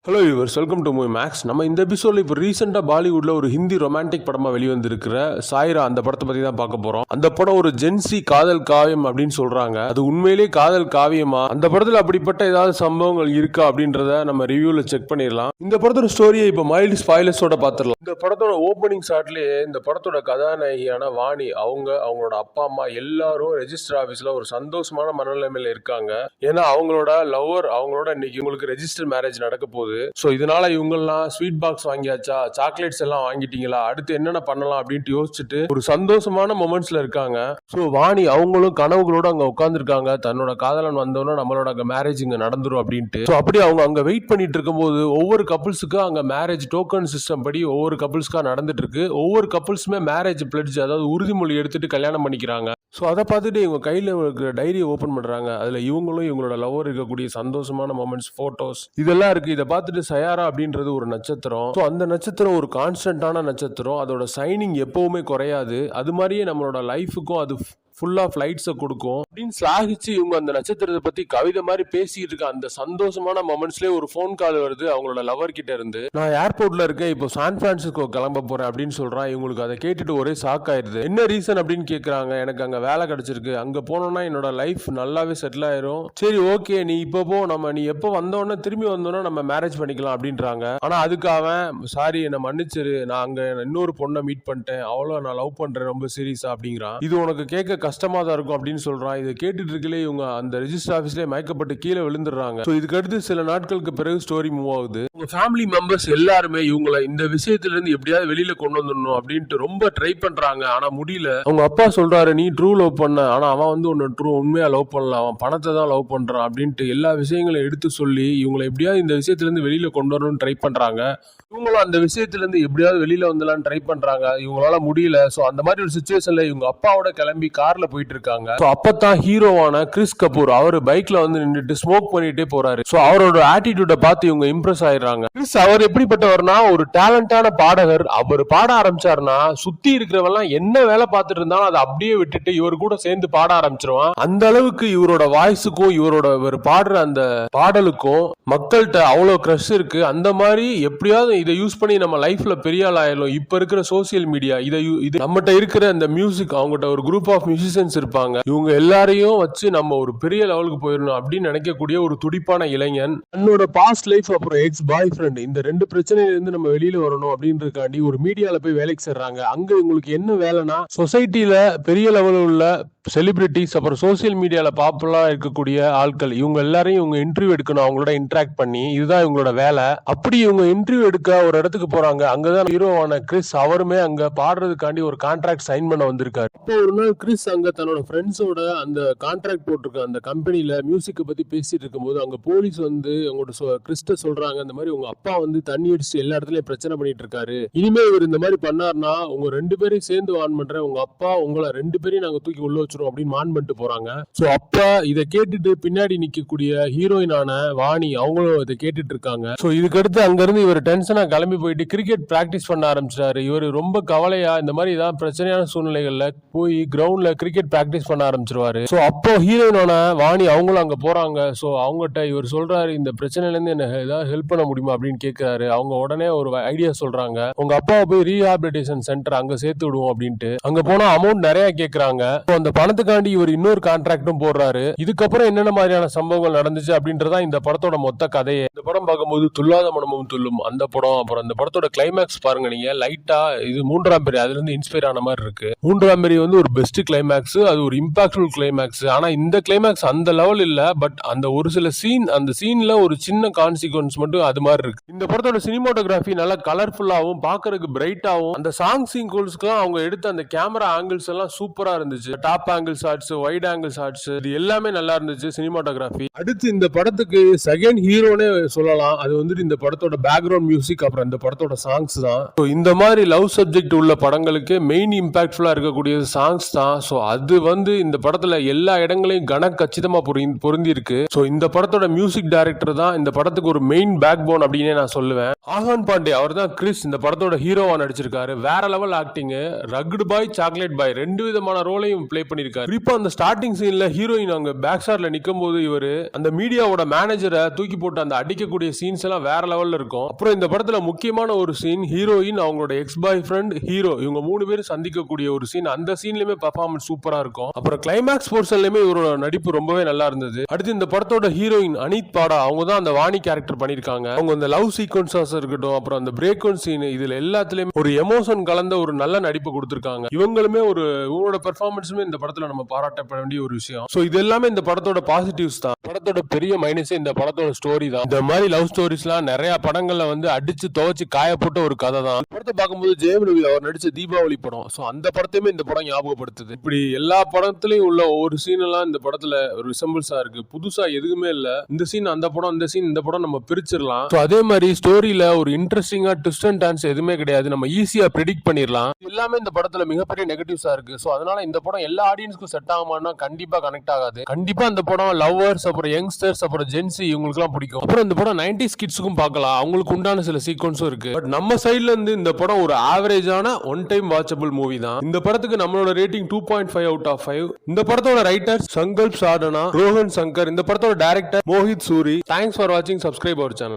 Hello viewers, welcome to movie max. நம்ம இந்த எபிசோட்ல இப்போ ரீசெண்டாக பாலிவுட்ல ஒரு ஹிந்தி ரொமான்டிக் படமா வெளிவந்திருக்கிற சாய்ரா அந்த படத்தை பத்தி தான் பார்க்க போறோம். அந்த படம் ஒரு ஜென்சி காதல் காவியம் அப்படின்னு சொல்றாங்க. அது உண்மையிலேயே காதல் காவியமா, அந்த படத்துல அப்படிப்பட்ட ஏதாவது சம்பவங்கள் இருக்கா அப்படின்றத நம்ம ரிவ்யூல செக் பண்ணிடலாம். இந்த படத்தோட ஸ்டோரியை இப்போ மைல்டு ஸ்பாய்லர்ஸோட பார்த்துடலாம். இந்த படத்தோட ஓப்பனிங் ஷாட்லயே இந்த படத்தோட கதாநாயகியான வாணி அவங்களோட அப்பா அம்மா எல்லாரும் ரெஜிஸ்டர் ஆபீஸ்ல ஒரு சந்தோஷமான மனநிலைமையில இருக்காங்க. ஏன்னா அவங்களோட லவ்வர் அவங்களோட இன்னைக்கு உங்களுக்கு ரெஜிஸ்டர் மேரேஜ் நடக்க போகுது. சோ இதனால இவங்கெல்லாம் ஸ்வீட் பாக்ஸ் வாங்கியாச்சா, சாக்லேட்ஸ் எல்லாம் வாங்கிட்டீங்களா, அடுத்து என்னென்ன பண்ணலாம் அப்படின்ட்டு யோசிச்சுட்டு ஒரு சந்தோஷமான மொமெண்ட்ஸ்ல இருக்காங்க. சோ வாணி அவங்களும் கனவுகளோட அங்க உட்கார்ந்துருக்காங்க. தன்னோட காதலன் வந்தோன்னா நம்மளோட அங்க மேரேஜ் இங்க நடந்துரும் அப்படின்ட்டு. சோ அப்படி அவங்க அங்க வெயிட் பண்ணிட்டு இருக்கும்போது ஒவ்வொரு கப்புள்ஸுக்கு அங்க மேரேஜ் டோக்கன் சிஸ்டம் படி ஒவ்வொரு கப்புள்ஸ்க்கா நடந்துட்டு இருக்கு. ஒவ்வொரு கப்புள்ஸுமே மேரேஜ் பிளட்ஜ், அதாவது உறுதிமொழி எடுத்துட்டு கல்யாணம் பண்ணிக்கிறாங்க. ஸோ அதை பார்த்துட்டு இவங்க கையில் இருக்கிற டைரியை ஓப்பன் பண்ணுறாங்க. அதில் இவங்களும் இவங்களோட லவ்வர் இருக்கக்கூடிய சந்தோஷமான மொமெண்ட்ஸ், ஃபோட்டோஸ் இதெல்லாம் இருக்குது. இதை பார்த்துட்டு சயாரா அப்படின்றது ஒரு நட்சத்திரம். ஸோ அந்த நட்சத்திரம் ஒரு கான்ஸ்டன்டான நட்சத்திரம். அதோட சைனிங் எப்பவுமே குறையாது. அது மாதிரியே நம்மளோட லைஃபுக்கும் அது ஃபுல்லா ஃபிளைட்ஸை கொடுக்கும் அப்படின்னு சாகிச்சு இவங்க அந்த நட்சத்திரத்தை பத்தி கவிதை மாதிரி பேசிட்டு இருக்க அந்த சந்தோஷமான மொமெண்ட்ஸ்லேயே ஒரு ஃபோன் கால் வருது அவங்களோட லவர் கிட்ட இருந்து. நான் ஏர்போர்ட்ல இருக்கேன், இப்போ சான் பிரான்சிஸ்கோ கிளம்ப போறேன் அப்படின்னு சொல்றான். இவங்களுக்கு அதை கேட்டுட்டு ஒரே ஷாக் ஆயிருது. என்ன ரீசன் அப்படின்னு கேட்கறாங்க. எனக்கு அங்க வேலை கிடைச்சிருக்கு, அங்க போனோம்னா என்னோட லைஃப் நல்லாவே செட்டில் ஆயிரும். சரி ஓகே, நீ இப்போ போ, நீ எப்போ வந்தோன்னா திரும்பி வந்தோன்னா நம்ம மேரேஜ் பண்ணிக்கலாம் அப்படின்றாங்க. ஆனா அதுக்கு அவன் சாரி என்ன மன்னிச்சிரு, நான் அங்க இன்னொரு பொண்ணை மீட் பண்ணிட்டேன், அவ்வளோ நான் லவ் பண்றேன் ரொம்ப சீரியஸா அப்படிங்கிறான். இது உனக்கு கேட்க கஷ்டமா தான் இருக்கும் அப்படின்னு சொல்றான். இதை கேட்டுட்டு இருக்கலே இவங்க அந்த ரெஜிஸ்டர் ஆபீஸ்லயே மயக்கப்பட்டு கீழே விழுந்துடுறாங்க. இதுக்கு அடுத்து சில நாட்களுக்கு பிறகு ஸ்டோரி மூவ் ஆகுது. உங்க ஃபேமிலி மெம்பர்ஸ் எல்லாருமே இவங்களை இந்த விஷயத்துல இருந்து எப்படியாவது வெளியில கொண்டு வந்துடணும் அப்படின்ட்டு ரொம்ப ட்ரை பண்றாங்க. ஆனா முடியல. அவங்க அப்பா சொல்றாரு, நீ ட்ரூ லவ் பண்ண, ஆனா அவன் வந்து ஒன்னு உண்மையா லவ் பண்ணல, அவன் பணத்தை தான் லவ் பண்றான் அப்படின்ட்டு எல்லா விஷயங்களையும் எடுத்து சொல்லி இவங்களை எப்படியாவது இந்த விஷயத்துல இருந்து வெளியில கொண்டு வரணும்னு ட்ரை பண்றாங்க. இவங்களும் அந்த விஷயத்துல இருந்து எப்படியாவது வெளியில வந்துடலாம்னு ட்ரை பண்றாங்க. இவங்களால முடியல. சோ அந்த மாதிரி ஒரு சிச்சுவேஷன்ல இவங்க அப்பாவோட கிளம்பி கார்ல போயிட்டு இருக்காங்க. அப்பதான் ஹீரோவான கிறிஸ் கபூர் அவர் பைக்ல வந்து நின்றுட்டு ஸ்மோக் பண்ணிட்டே போறாரு. சோ அவரோட ஆட்டிடியூட பார்த்து இவங்க இம்ப்ரெஸ் ஆயிடுறாங்க. கிறிஸ் அவர் எப்படிப்பட்டவர்னா ஒரு டேலண்டான பாடகர். அவர் பாட ஆரம்பிச்சாருன்னா சுத்தி இருக்கிறவெல்லாம் என்ன வேலை பார்த்துட்டு இருந்தாலும் அதை அப்படியே விட்டுட்டு இவர் கூட சேர்ந்து பாட ஆரம்பிச்சிருவான். அந்த அளவுக்கு இவரோட வாய்ஸுக்கும் இவர் பாடுற அந்த பாடலுக்கும் மக்கள்கிட்ட அவ்வளவு கிரஷ் இருக்கு. அந்த மாதிரி எப்படியாவது இதை யூஸ் பண்ணி நம்ம லைஃப்ல பெரிய ஆள் ஆயிடும். இப்ப இருக்கிற சோசியல் மீடியா இது நம்மகிட்ட இருக்கிற அந்த மியூசிக், அவங்ககிட்ட ஒரு குரூப் ஆஃப் மியூசிஷியன்ஸ் இருப்பாங்க, இவங்க எல்லாரையும் வச்சு நம்ம ஒரு பெரிய லெவலுக்கு போயிடணும் அப்படின்னு நினைக்கக்கூடிய ஒரு துடிப்பான இளைஞன். தன்னோட பாஸ்ட் லைஃப் அப்புறம் எக்ஸ் பாய் ஃப்ரெண்ட் இந்த ரெண்டு பிரச்சனையில இருந்து நம்ம வெளியில வரணும் அப்படின்றதுக்காண்டி ஒரு மீடியால போய் வேலைக்கு சேர்றாங்க. அங்க இவங்களுக்கு என்ன வேலைனா சொசைட்டில பெரிய லெவலில் உள்ள செலிபிரிட்டிஸ் அப்புறம் சோசியல் மீடியால பாப்புலரா இருக்கக்கூடிய ஆட்கள் இவங்க எல்லாரையும் இவங்க இன்டர்வியூ எடுக்கணும், அவங்களோட இன்டராக்ட் பண்ணி. இதுதான் இவங்களோட வேலை. அப்படி இவங்க இன்டர்வியூ எடுக்க ஒரு இடத்துக்கு போறாங்க. அங்கதான் ஹீரோவான கிறிஸ் அவருமே அங்க பாடுறதுக்காண்டி ஒரு கான்ட்ராக்ட் சைன் பண்ண வந்திருக்காரு. அப்போ ஒரு நாள் கிறிஸ் அங்க தன்னோட ஃப்ரெண்ட்ஸோட அந்த கான்ட்ராக்ட் போட்டிருக்க அந்த கம்பெனில மியூசிக்கை பத்தி பேசிட்டு இருக்கும்போது அங்க போலீஸ் வந்து அவங்களோட கிறிஸ்ட சொல்றாங்க, இந்த மாதிரி உங்க அப்பா வந்து தண்ணி அடிச்சு எல்லா இடத்துலயும் பிரச்சனை பண்ணிட்டு இருக்காரு, இனிமே இவர் இந்த மாதிரி பண்ணார்னா உங்க ரெண்டு பேரையும் சேர்ந்து வான் பண்றேன், உங்க அப்பா உங்களை ரெண்டு பேரையும் நாங்க தூக்கி உள்ள அப்படின்னு மான் பண்ணிட்டு போறாங்க. சோ அப்ப இதை கேட்டுட்டு பின்னாடி நிக்கக்கூடிய ஹீரோயினான வாணி அவங்களும் இதை கேட்டுட்டு இருக்காங்க. சோ இதுக்கு அடுத்து அங்க இருந்து இவர் டென்ஷனா கிளம்பி போயிட்டு கிரிக்கெட் பிராக்டிஸ் பண்ண ஆரம்பிச்சாரு. இவர் ரொம்ப கவலையா இந்த மாதிரி ஏதாவது பிரச்சனையான சூழ்நிலைகள்ல போய் கிரவுண்ட்ல கிரிக்கெட் பிராக்டிஸ் பண்ண ஆரம்பிச்சிருவாரு. சோ அப்போ ஹீரோயினான வாணி அவங்களும் அங்க போறாங்க. சோ அவங்ககிட்ட இவர் சொல்றாரு, இந்த பிரச்சனையில இருந்து என்ன ஏதாவது ஹெல்ப் பண்ண முடியுமா அப்படின்னு கேட்கிறாரு. அவங்க உடனே ஒரு ஐடியா சொல்றாங்க, உங்க அப்பாவை போய் ரீஹாபிலிட்டேஷன் சென்டர் அங்க சேர்த்து விடுவோம் அப்படின்ட்டு. அங்க போனா அமௌண்ட் நிறைய கேட்கறாங்க. அந்த பணத்துக்காண்டி இவர் இன்னொரு கான்ட்ராக்டும் போடுறாரு. இதுக்கப்புறம் என்னென்ன மாதிரியான சம்பவங்கள் நடந்துச்சு அப்படின்றதா இந்த படத்தோட மொத்த கதையே. இந்த படம் பார்க்கும்போது துல்லாத மனமும் துள்ளும் அந்த படம். அப்புறம் இந்த படத்தோட கிளைமேக்ஸ் பாருங்க நீங்க, லைட்டா இது மூன்றாம் பெரிய அதுல இருந்து இன்ஸ்பயர் ஆன மாதிரி இருக்கு. மூன்றாம் பெரிய வந்து ஒரு பெஸ்ட் கிளைமேக்ஸ், அது ஒரு இம்பாக்ட்ஃபுல் கிளைமேக்ஸ். ஆனா இந்த கிளைமேக்ஸ் அந்த லெவல் இல்ல. பட் அந்த ஒரு சில சீன், அந்த சீன்ல ஒரு சின்ன கான்சிக்வன்ஸ் மட்டும் அது மாதிரி இருக்கு. இந்த படத்தோட சினிமாட்டோகிராஃபி நல்லா கலர்ஃபுல்லாவும் பாக்குறதுக்கு பிரைட்டாவும், அந்த சாங் சீக்வன்ஸ்க்குலாம் அவங்க எடுத்த அந்த கேமரா ஆங்கிள்ஸ் எல்லாம் சூப்பரா இருந்துச்சு. Top angle shots, wide angle shots, இது எல்லாமே நல்லா இருந்துச்சு சினிமாட்டோகிராஃபி. அடுத்து இந்த படத்துக்கு செகண்ட் ஹீரோனே சொல்லலாம். அது வந்துட்டு இந்த படத்தோட பேக்ரவுண்ட் மியூசிக் அப்புறம் இந்த படத்தோட சாங்ஸ் தான். இந்த மாதிரி லவ் சப்ஜெக்ட் உள்ள படங்களுக்கு மெயின் இம்பாக்ட்ஃபுல்லா இருக்கக்கூடிய சாங்ஸ் தான். ஸோ அது வந்து இந்த படத்துல எல்லா இடங்களையும் கச்சிதமா பொருந்தி இருக்கு. ஸோ இந்த படத்தோட மியூசிக் டைரக்டர் தான் இந்த படத்துக்கு ஒரு மெயின் பேக் போன் அப்படின்னே நான் சொல்லுவேன். ஆகான் பாண்டே அவர் தான் கிறிஸ் இந்த படத்தோட ஹீரோவா நடிச்சிருக்காரு. வேற லெவல் ஆக்டிங். ரகுடு பாய் சாக்லேட் பாய் 2 விதமான ரோலையும் பிளே பண்ணிருக்காரு. குறிப்பா அந்த ஸ்டார்டிங் சீன்ல ஹீரோயின் அங்க பேக் ஷாட்ல நிக்கும் போது இவரு அந்த மீடியாவோட மேனேஜரை தூக்கி போட்டு அந்த அடிக்கக்கூடிய சீன்ஸ் எல்லாம் வேற லெவல்ல இருக்கும். அப்புறம் இந்த படத்துல முக்கியமான ஒரு சீன் ஹீரோயின் அவங்களோட எக்ஸ் பாய் ஃப்ரெண்ட் ஹீரோ இவங்க 3 பேரும் சந்திக்கக்கூடிய ஒரு சீன். அந்த சீன்லயுமே பெர்ஃபார்மன்ஸ் சூப்பரா இருக்கும். அப்புறம் கிளைமேக்ஸ் போர்ஷன்லயுமே இவரோட நடிப்பு ரொம்பவே நல்லா இருந்தது. அடுத்து இந்த படத்தோட ஹீரோயின் அனித் பாடா அவங்க தான் அந்த வாணி கேரக்டர் பண்ணிருக்காங்க. அவங்க அந்த லவ் சீக்வன்ஸஸ் இருக்கட்டும், அப்புறம் அந்த பிரேக் ஒன் சீன், இதுல எல்லாத்துலயும் ஒரு எமோஷன் கலந்த ஒரு நல்ல நடிப்பு கொடுத்திருக்காங்க. இவங்களுமே இவங்களோட பெர்ஃபார்மன்ஸுமே இந்த படத்துல நம்ம பாராட்டப்பட வேண்டிய ஒரு விஷயம். சோ இது எல்லாமே இந்த படத்தோட பாசிட்டிவ்ஸ் தான். படத்தோட பெரிய மைனஸே இந்த படத்தோட ஸ்டோரி தான். இந்த மாதிரி லவ் ஸ்டோரிஸ்லாம் நிறைய படங்கள்ல வந்து அடிச்சு துவச்சு காயப்பட்ட ஒரு கதை தான். படத்தை பார்க்கும்போது ஜெயம் ரவி அவர் நடிச்ச தீபாவளி படம், சோ அந்த படத்தையுமே இந்த படம் ஞாபகப்படுத்துது. இப்படி எல்லா படத்துலயும் உள்ள ஒவ்வொரு சீன் எல்லாம் இந்த படத்துல ஒரு ரிசம்பிள்ஸா இருக்கு. புதுசா எதுவுமே இல்ல. இந்த சீன் அந்த படம், இந்த சீன் இந்த படம் நம்ம பிரிச்சிடலாம். அதே மாதிரி ஸ்டோரியில ஒரு இன்ட்ரெஸ்டிங்கா ட்விஸ்ட் அண்ட் டர்ன்ஸ் எதுவுமே கிடையாது. நம்ம ஈஸியா ப்ரெடிக்ட் பண்ணிடலாம். எல்லாமே இந்த படத்துல மிகப்பெரிய நெகட்டிவ்ஸா இருக்கு. சோ அதனால இந்த படம் எல்லா ஆடியன்ஸ்க்கும் செட் ஆகுமானா கண்டிப்பா கனெக்ட் ஆகாது. கண்டிப்பா இந்த படம் லவ்வர்ஸ், அப்புறம் யங்ஸ்டர்ஸ், அப்புறம் ஜென்சி இவங்களுக்கு எல்லாம் பிடிக்கும். அப்புறம் இந்த படம் 90s கிட்ஸுக்கும் பார்க்கலாம். அவங்களுக்கு உண்டான சில சீக்வன்ஸும் இருக்கு. பட் நம்ம சைட்ல இருந்து இந்த படம் ஒரு ஆவரேஜான ஒன் டைம் வாட்சபிள் மூவி தான். இந்த படத்துக்கு நம்மளோட ரேட்டிங் 2.5 அவுட் ஆஃப் 5. இந்த படத்தோட ரைட்டர் சங்கல்ப் சாடனா, ரோஹன் சங்கர். இந்த படத்தோட director Mohit Suri. Thanks for வாட்சிங். Subscribe our channel.